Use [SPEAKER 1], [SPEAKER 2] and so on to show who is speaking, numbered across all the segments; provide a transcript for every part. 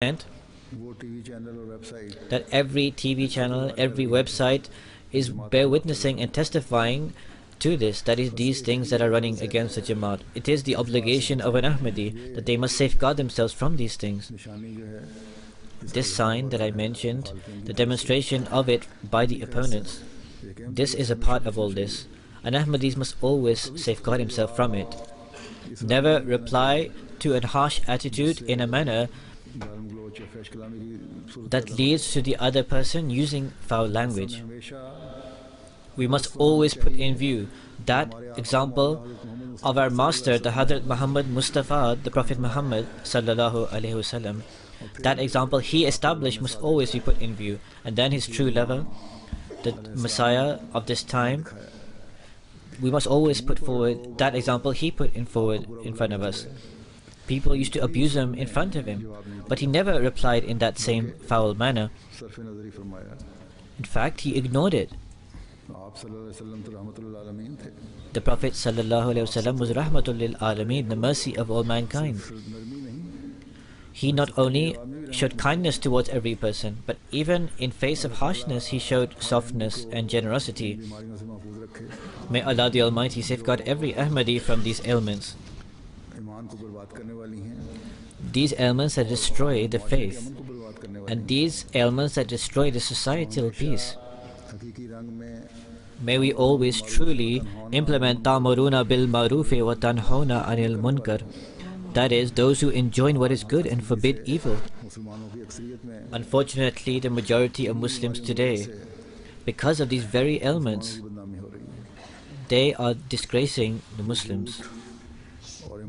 [SPEAKER 1] that every TV channel, every website is bear witnessing and testifying to this. That is, these things that are running against the Jamaat. It is the obligation of an Ahmadi that they must safeguard themselves from these things. This sign that I mentioned, the demonstration of it by the opponents, this is a part of all this. An Ahmadis must always safeguard himself from it. Never reply to a harsh attitude in a manner that leads to the other person using foul language. We must always put in view that example of our master, the Hazrat Muhammad Mustafa, the Prophet Muhammad sallallahu alaihi wasallam. That example he established must always be put in view, and then his true lover, the Messiah of this time, we must always put forward that example he put forward in front of us. People used to abuse him in front of him, but he never replied in that same foul manner. In fact, he ignored it. The Prophet ﷺ was Rahmatul lil Alameen, the mercy of all mankind. He not only showed kindness towards every person, but even in face of harshness, he showed softness and generosity. May Allah the Almighty safeguard every Ahmadi from these ailments. These ailments that destroy the faith, and these ailments that destroy the societal peace. May we always truly implement Ta'muruna bil ma'rufi wa tanhauna 'anil munkar. That is, those who enjoin what is good and forbid evil. Unfortunately, the majority of Muslims today, because of these very ailments, they are disgracing the Muslims.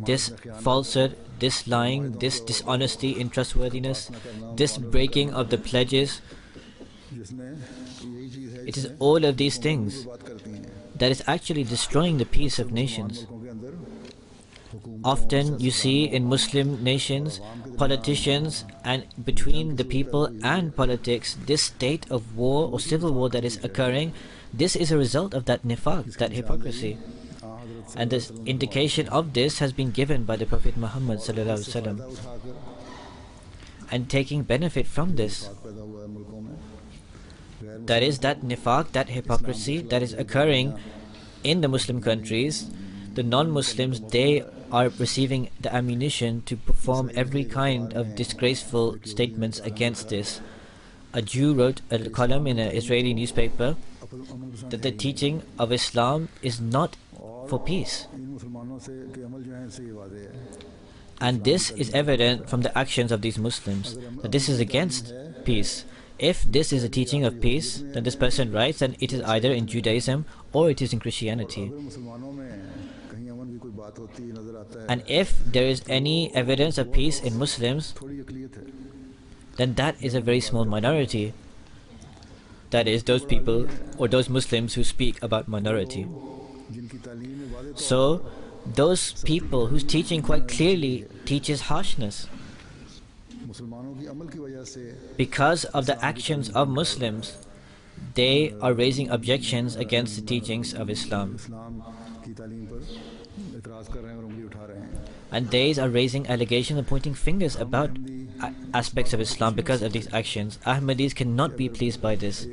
[SPEAKER 1] This falsehood, this lying, this dishonesty in trustworthiness, this breaking of the pledges, it is all of these things that is actually destroying the peace of nations. Often you see in Muslim nations, politicians, and between the people and politics, this state of war or civil war that is occurring, this is a result of that nifaq, that hypocrisy. And this indication of this has been given by the Prophet Muhammad ﷺ. And taking benefit from this, that is that nifaq, that hypocrisy that is occurring in the Muslim countries. The non-Muslims, they are receiving the ammunition to perform every kind of disgraceful statements against this. A Jew wrote a column in an Israeli newspaper that the teaching of Islam is not for peace. And this is evident from the actions of these Muslims, that this is against peace. If this is a teaching of peace, then this person writes, then it is either in Judaism or it is in Christianity. And if there is any evidence of peace in Muslims, then that is a very small minority. That is, those people or those Muslims who speak about minority. So, those people whose teaching quite clearly teaches harshness, because of the actions of Muslims, they are raising objections against the teachings of Islam. And they are raising allegations and pointing fingers about aspects of Islam because of these actions. Ahmadis cannot be pleased by this.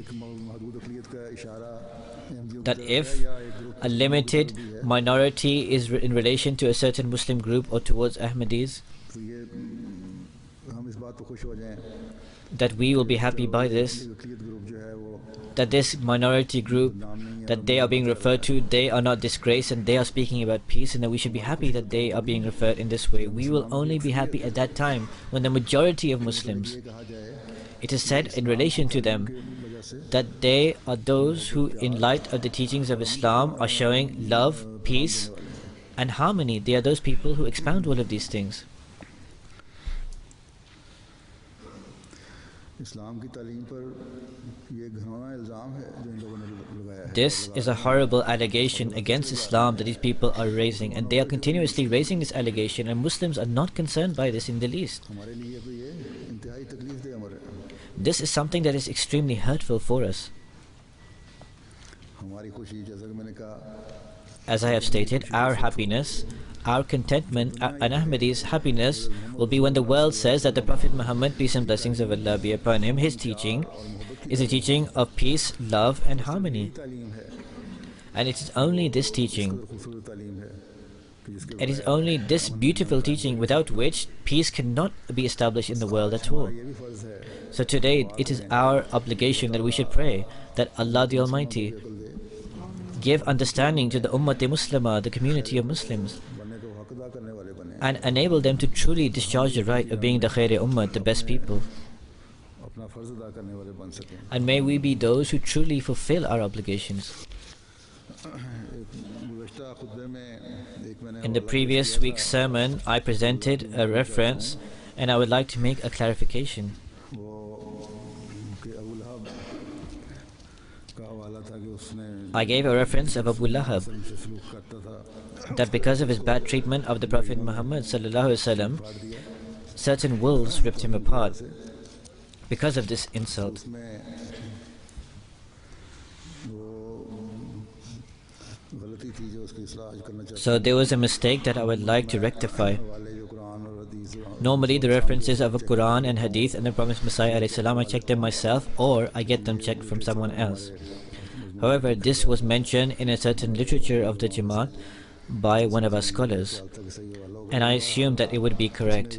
[SPEAKER 1] That if a limited minority is in relation to a certain Muslim group or towards Ahmadis, that we will be happy by this, that this minority group, that they are being referred to, they are not disgraced and they are speaking about peace, and that we should be happy that they are being referred in this way. We will only be happy at that time when the majority of Muslims, it is said in relation to them, that they are those who in light of the teachings of Islam are showing love, peace and harmony. They are those people who expound all of these things. This is a horrible allegation against Islam that these people are raising, and they are continuously raising this allegation, and Muslims are not concerned by this in the least. This is something that is extremely hurtful for us. As I have stated, our happiness, our contentment and Ahmadi's happiness will be when the world says that the Prophet Muhammad, peace and blessings of Allah be upon him, his teaching is a teaching of peace, love and harmony. And it is only this teaching, it is only this beautiful teaching without which peace cannot be established in the world at all. So today it is our obligation that we should pray that Allah the Almighty give understanding to the Ummah-e-Muslimah, the community of Muslims, and enable them to truly discharge the right of being the Khair-e Ummah, the best people. And may we be those who truly fulfill our obligations. In the previous week's sermon, I presented a reference, and I would like to make a clarification. I gave a reference of Abu Lahab, that because of his bad treatment of the Prophet Muhammad ﷺ, certain wolves ripped him apart because of this insult. So there was a mistake that I would like to rectify. Normally the references of the Quran and Hadith and the Promised Messiah ﷺ, I check them myself or I get them checked from someone else. However, this was mentioned in a certain literature of the Jamaat by one of our scholars, and I assumed that it would be correct.